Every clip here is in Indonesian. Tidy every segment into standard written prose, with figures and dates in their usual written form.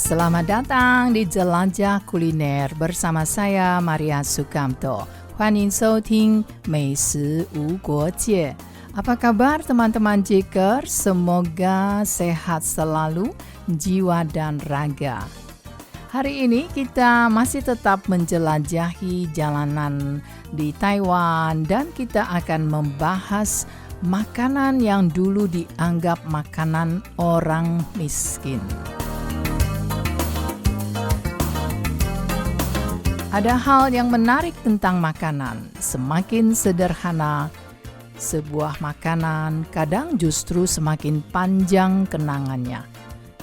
Selamat datang di Jelajah Kuliner bersama saya Maria Sukamto. 欢迎收听美食无国界. Apa kabar teman-teman Jiker? Semoga sehat selalu jiwa dan raga. Hari ini kita masih tetap menjelajahi jalanan di Taiwan dan kita akan membahas makanan yang dulu dianggap makanan orang miskin. Ada hal yang menarik tentang makanan. Semakin sederhana sebuah makanan, kadang justru semakin panjang kenangannya.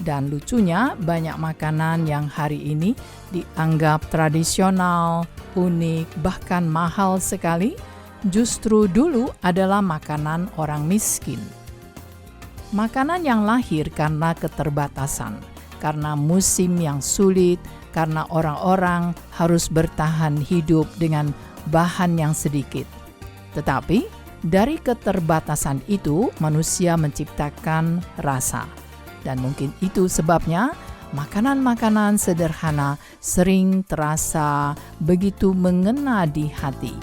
Dan lucunya, banyak makanan yang hari ini dianggap tradisional, unik, bahkan mahal sekali, justru dulu adalah makanan orang miskin. Makanan yang lahir karena keterbatasan, karena musim yang sulit, karena orang-orang harus bertahan hidup dengan bahan yang sedikit. Tetapi, dari keterbatasan itu, manusia menciptakan rasa. Dan mungkin itu sebabnya, makanan-makanan sederhana sering terasa begitu mengena di hati.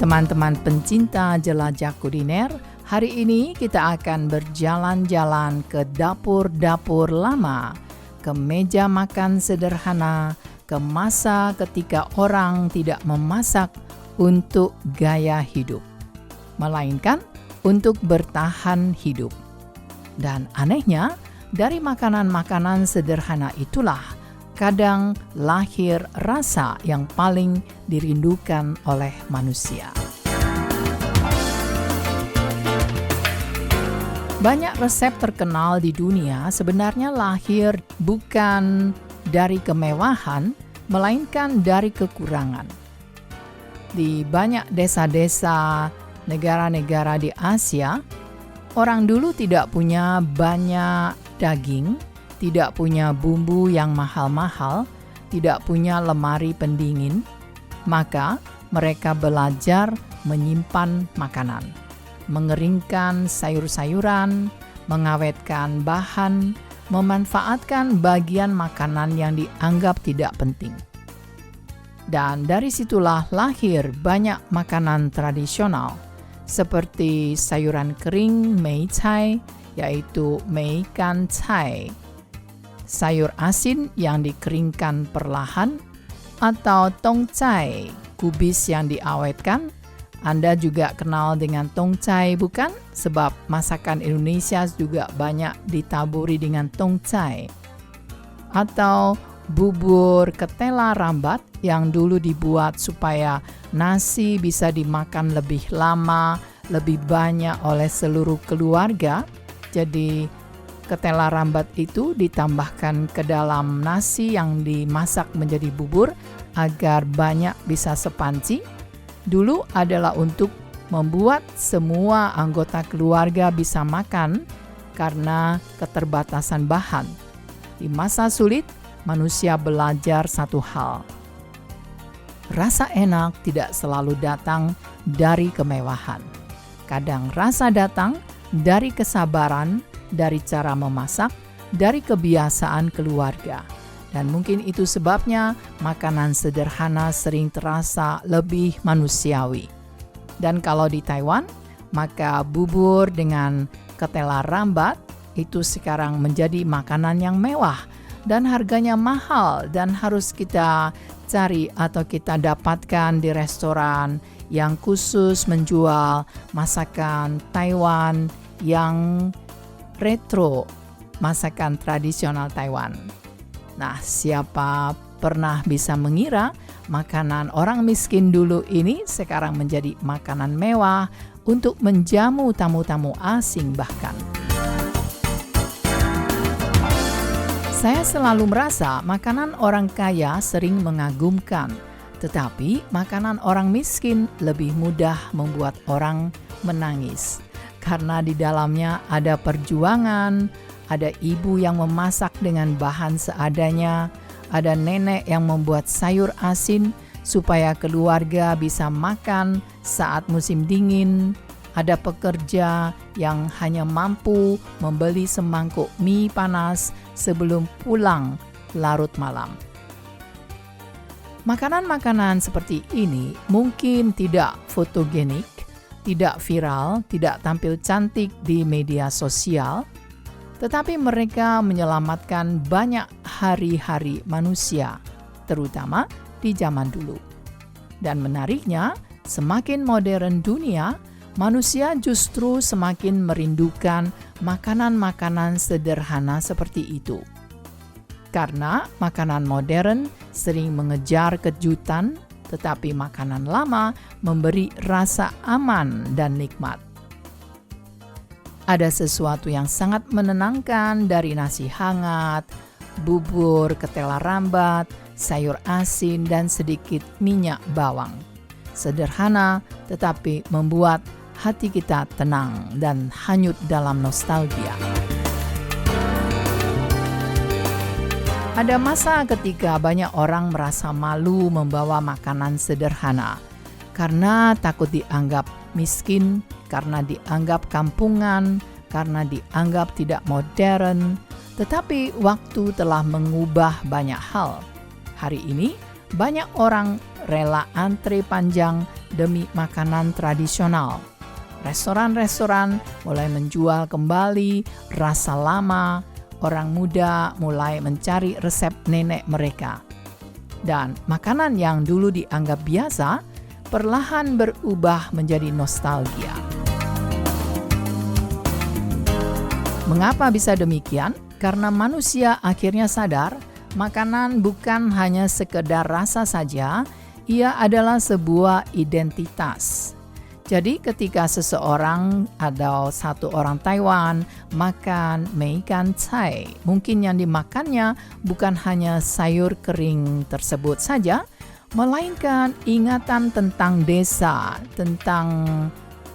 Teman-teman pencinta jelajah kuliner, hari ini kita akan berjalan-jalan ke dapur-dapur lama, ke meja makan sederhana, ke masa ketika orang tidak memasak untuk gaya hidup, melainkan untuk bertahan hidup. Dan anehnya, dari makanan-makanan sederhana itulah kadang lahir rasa yang paling dirindukan oleh manusia. Banyak resep terkenal di dunia sebenarnya lahir bukan dari kemewahan, melainkan dari kekurangan. Di banyak desa-desa, negara-negara di Asia, orang dulu tidak punya banyak daging, tidak punya bumbu yang mahal-mahal, tidak punya lemari pendingin, maka mereka belajar menyimpan makanan, mengeringkan sayur-sayuran, mengawetkan bahan, memanfaatkan bagian makanan yang dianggap tidak penting. Dan dari situlah lahir banyak makanan tradisional, seperti sayuran kering mei cai, yaitu mei kan cai, sayur asin yang dikeringkan perlahan, atau tong cai, kubis yang diawetkan. Anda juga kenal dengan tong cai, bukan? Sebab masakan Indonesia juga banyak ditaburi dengan tong cai. Atau bubur ketela rambat yang dulu dibuat supaya nasi bisa dimakan lebih lama, lebih banyak oleh seluruh keluarga. Jadi ketela rambat itu ditambahkan ke dalam nasi yang dimasak menjadi bubur agar banyak bisa sepanci. Dulu adalah untuk membuat semua anggota keluarga bisa makan karena keterbatasan bahan. Di masa sulit, manusia belajar satu hal. Rasa enak tidak selalu datang dari kemewahan. Kadang rasa datang dari kesabaran, dari cara memasak, dari kebiasaan keluarga. Dan mungkin itu sebabnya makanan sederhana sering terasa lebih manusiawi. Dan kalau di Taiwan, maka bubur dengan ketela rambat itu sekarang menjadi makanan yang mewah dan harganya mahal dan harus kita cari atau kita dapatkan di restoran yang khusus menjual masakan Taiwan yang retro, masakan tradisional Taiwan. Nah, siapa pernah bisa mengira makanan orang miskin dulu ini sekarang menjadi makanan mewah untuk menjamu tamu-tamu asing bahkan. Saya selalu merasa makanan orang kaya sering mengagumkan, tetapi makanan orang miskin lebih mudah membuat orang menangis. Karena di dalamnya ada perjuangan, ada ibu yang memasak dengan bahan seadanya, ada nenek yang membuat sayur asin supaya keluarga bisa makan saat musim dingin, Ada pekerja yang hanya mampu membeli semangkuk mie panas sebelum pulang larut malam. Makanan-makanan seperti ini mungkin tidak fotogenik, tidak viral, tidak tampil cantik di media sosial, tetapi mereka menyelamatkan banyak hari-hari manusia, terutama di zaman dulu. Dan menariknya, semakin modern dunia, manusia justru semakin merindukan makanan-makanan sederhana seperti itu. Karena makanan modern sering mengejar kejutan, tetapi makanan lama memberi rasa aman dan nikmat. Ada sesuatu yang sangat menenangkan dari nasi hangat, bubur ketela rambat, sayur asin, dan sedikit minyak bawang. Sederhana tetapi membuat hati kita tenang dan hanyut dalam nostalgia. Ada masa ketika banyak orang merasa malu membawa makanan sederhana karena takut dianggap miskin, karena dianggap kampungan, karena dianggap tidak modern. Tetapi waktu telah mengubah banyak hal. Hari ini banyak orang rela antre panjang demi makanan tradisional. Restoran-restoran mulai menjual kembali rasa lama, orang muda mulai mencari resep nenek mereka. Dan makanan yang dulu dianggap biasa, perlahan berubah menjadi nostalgia. Mengapa bisa demikian? Karena manusia akhirnya sadar, makanan bukan hanya sekedar rasa saja, ia adalah sebuah identitas. Jadi ketika seseorang atau satu orang Taiwan makan meikan cai, mungkin yang dimakannya bukan hanya sayur kering tersebut saja, melainkan ingatan tentang desa, tentang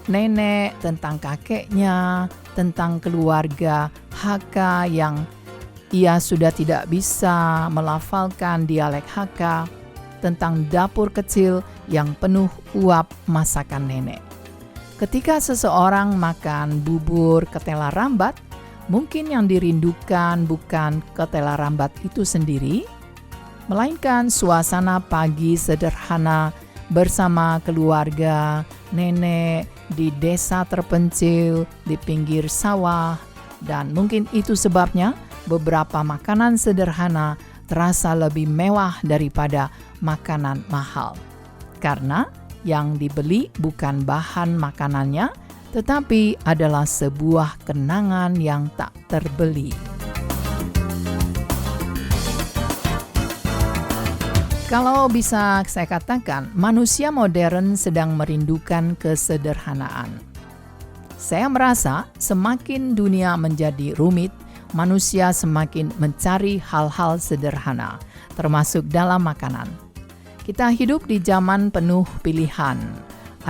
nenek, tentang kakeknya, tentang keluarga Hakka yang ia sudah tidak bisa melafalkan dialek Hakka, tentang dapur kecil yang penuh uap masakan nenek. Ketika seseorang makan bubur ketela rambat, mungkin yang dirindukan bukan ketela rambat itu sendiri, melainkan suasana pagi sederhana bersama keluarga, nenek di desa terpencil, di pinggir sawah, dan mungkin itu sebabnya beberapa makanan sederhana terasa lebih mewah daripada makanan mahal. Karena yang dibeli bukan bahan makanannya, tetapi adalah sebuah kenangan yang tak terbeli. Kalau bisa saya katakan, manusia modern sedang merindukan kesederhanaan. Saya merasa semakin dunia menjadi rumit, manusia semakin mencari hal-hal sederhana, termasuk dalam makanan. Kita hidup di zaman penuh pilihan.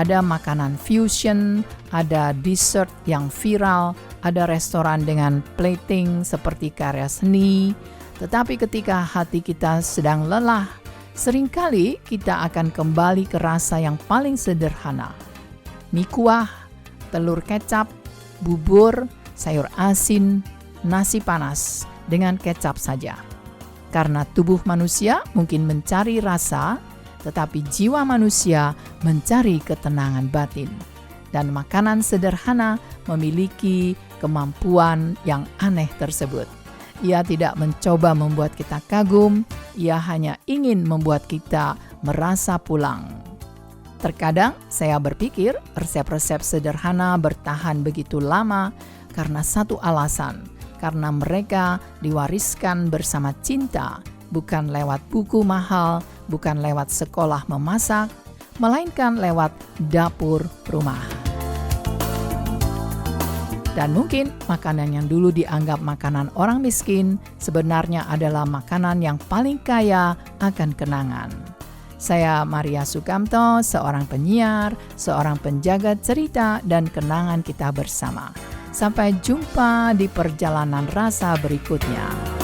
Ada makanan fusion, ada dessert yang viral, ada restoran dengan plating seperti karya seni. Tetapi ketika hati kita sedang lelah, seringkali kita akan kembali ke rasa yang paling sederhana. Mie kuah, telur kecap, bubur, sayur asin, nasi panas dengan kecap saja. Karena tubuh manusia mungkin mencari rasa, tetapi jiwa manusia mencari ketenangan batin. Dan makanan sederhana memiliki kemampuan yang aneh tersebut. Ia tidak mencoba membuat kita kagum, ia hanya ingin membuat kita merasa pulang. Terkadang saya berpikir resep-resep sederhana bertahan begitu lama karena satu alasan, karena mereka diwariskan bersama cinta, bukan lewat buku mahal, bukan lewat sekolah memasak, melainkan lewat dapur rumah. Dan mungkin makanan yang dulu dianggap makanan orang miskin sebenarnya adalah makanan yang paling kaya akan kenangan. Saya Maria Sukamto, seorang penyiar, seorang penjaga cerita dan kenangan kita bersama. Sampai jumpa di perjalanan rasa berikutnya.